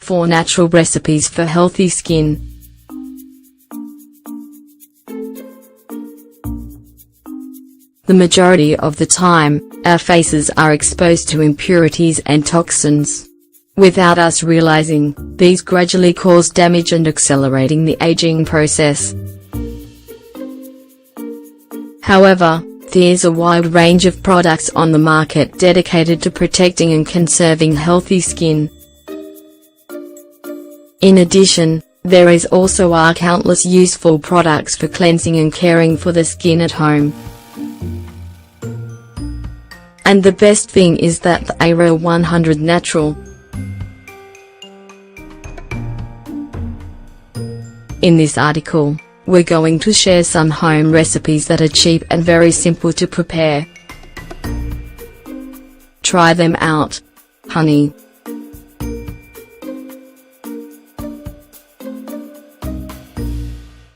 4 natural recipes for healthy skin. The majority of the time, our faces are exposed to impurities and toxins. Without us realizing, these gradually cause damage and accelerating the aging process. However, there's a wide range of products on the market dedicated to protecting and conserving healthy skin. In addition, there are countless useful products for cleansing and caring for the skin at home. And the best thing is that they are 100% natural. In this article, we're going to share some home recipes that are cheap and very simple to prepare. Try them out. Honey.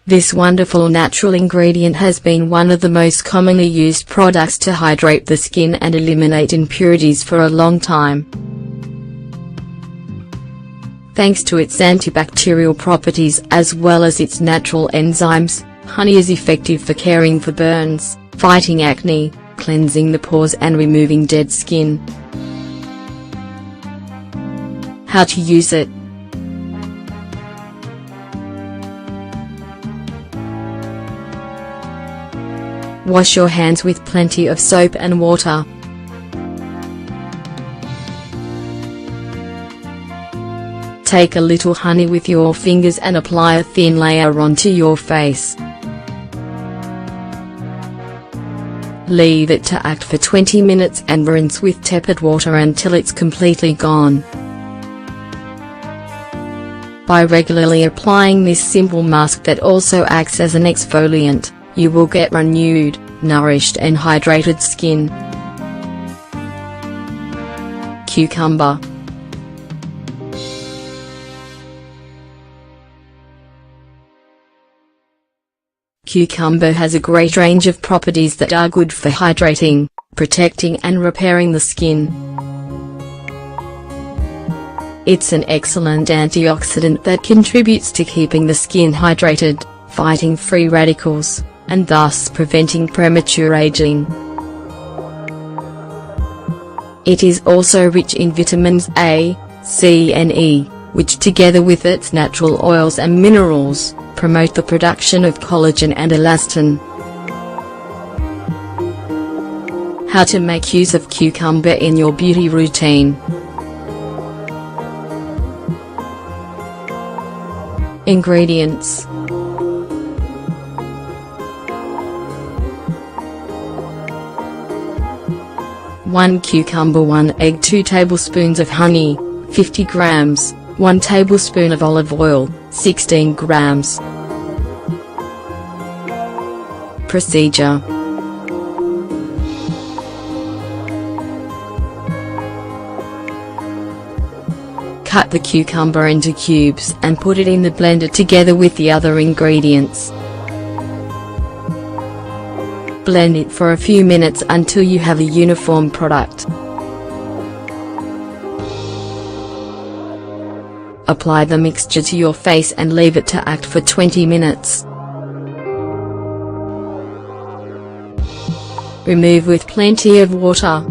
This wonderful natural ingredient has been one of the most commonly used products to hydrate the skin and eliminate impurities for a long time. Thanks to its antibacterial properties as well as its natural enzymes, honey is effective for caring for burns, fighting acne, cleansing the pores and removing dead skin. How to use it? Wash your hands with plenty of soap and water. Take a little honey with your fingers and apply a thin layer onto your face. Leave it to act for 20 minutes and rinse with tepid water until it's completely gone. By regularly applying this simple mask that also acts as an exfoliant, you will get renewed, nourished and hydrated skin. Cucumber. Cucumber has a great range of properties that are good for hydrating, protecting and repairing the skin. It's an excellent antioxidant that contributes to keeping the skin hydrated, fighting free radicals, and thus preventing premature aging. It is also rich in vitamins A, C and E, which together with its natural oils and minerals, promote the production of collagen and elastin. How to make use of cucumber in your beauty routine. Ingredients. 1 cucumber, 1 egg, 2 tablespoons of honey, 50 grams, 1 tablespoon of olive oil, 16 grams. Procedure. Cut the cucumber into cubes and put it in the blender together with the other ingredients. Blend it for a few minutes until you have a uniform product. Apply the mixture to your face and leave it to act for 20 minutes. Remove with plenty of water.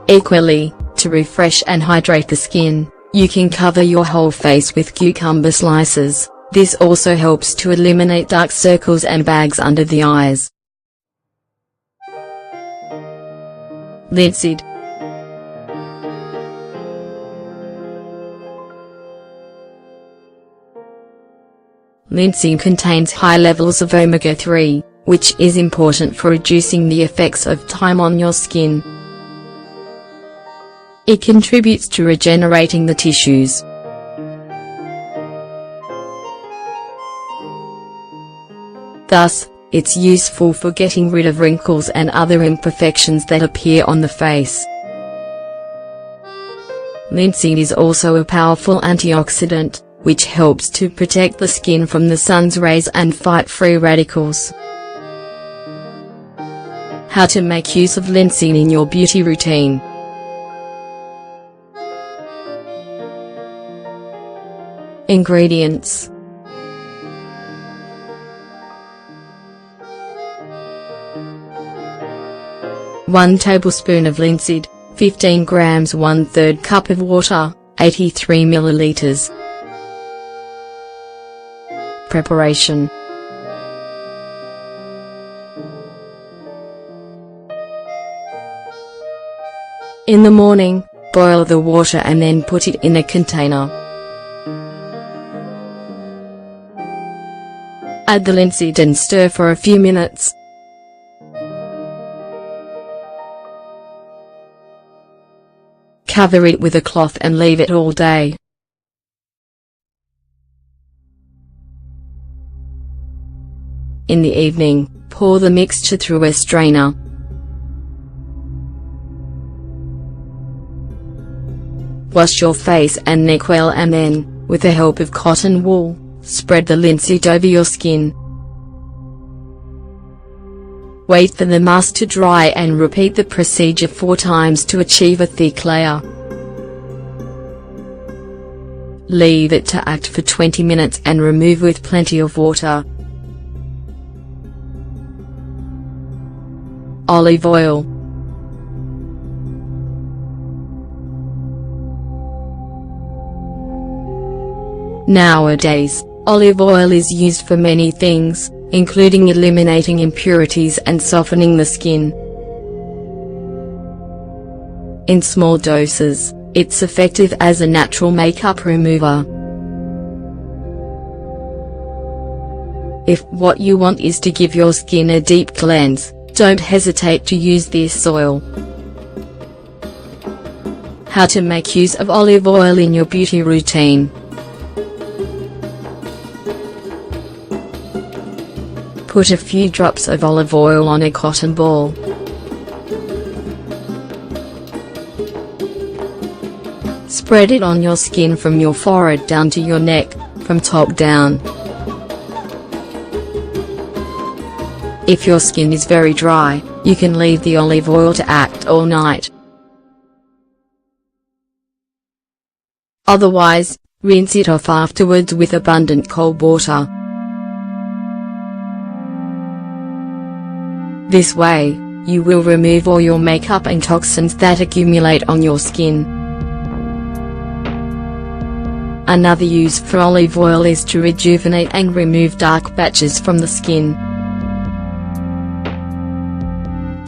Equally, to refresh and hydrate the skin, you can cover your whole face with cucumber slices. This also helps to eliminate dark circles and bags under the eyes. Linseed. Linseed contains high levels of omega-3, which is important for reducing the effects of time on your skin. It contributes to regenerating the tissues. Thus, it's useful for getting rid of wrinkles and other imperfections that appear on the face. Linseed is also a powerful antioxidant, which helps to protect the skin from the sun's rays and fight free radicals. How to make use of linseed in your beauty routine. Ingredients: 1 tablespoon of linseed, 15 grams, 1/3 cup of water, 83 milliliters. Preparation: in the morning, boil the water and then put it in a container. Add the linseed and stir for a few minutes. Cover it with a cloth and leave it all day. In the evening, pour the mixture through a strainer. Wash your face and neck well and then, with the help of cotton wool, spread the linseed over your skin. Wait for the mask to dry and repeat the procedure 4 times to achieve a thick layer. Leave it to act for 20 minutes and remove with plenty of water. Olive oil. Nowadays, olive oil is used for many things, including eliminating impurities and softening the skin. In small doses, it's effective as a natural makeup remover. If what you want is to give your skin a deep cleanse, don't hesitate to use this oil. How to make use of olive oil in your beauty routine. Put a few drops of olive oil on a cotton ball. Spread it on your skin from your forehead down to your neck, from top down. If your skin is very dry, you can leave the olive oil to act all night. Otherwise, rinse it off afterwards with abundant cold water. This way, you will remove all your makeup and toxins that accumulate on your skin. Another use for olive oil is to rejuvenate and remove dark patches from the skin.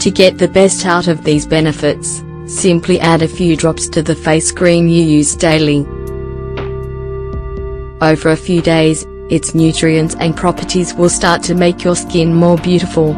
To get the best out of these benefits, simply add a few drops to the face cream you use daily. Over a few days, its nutrients and properties will start to make your skin more beautiful.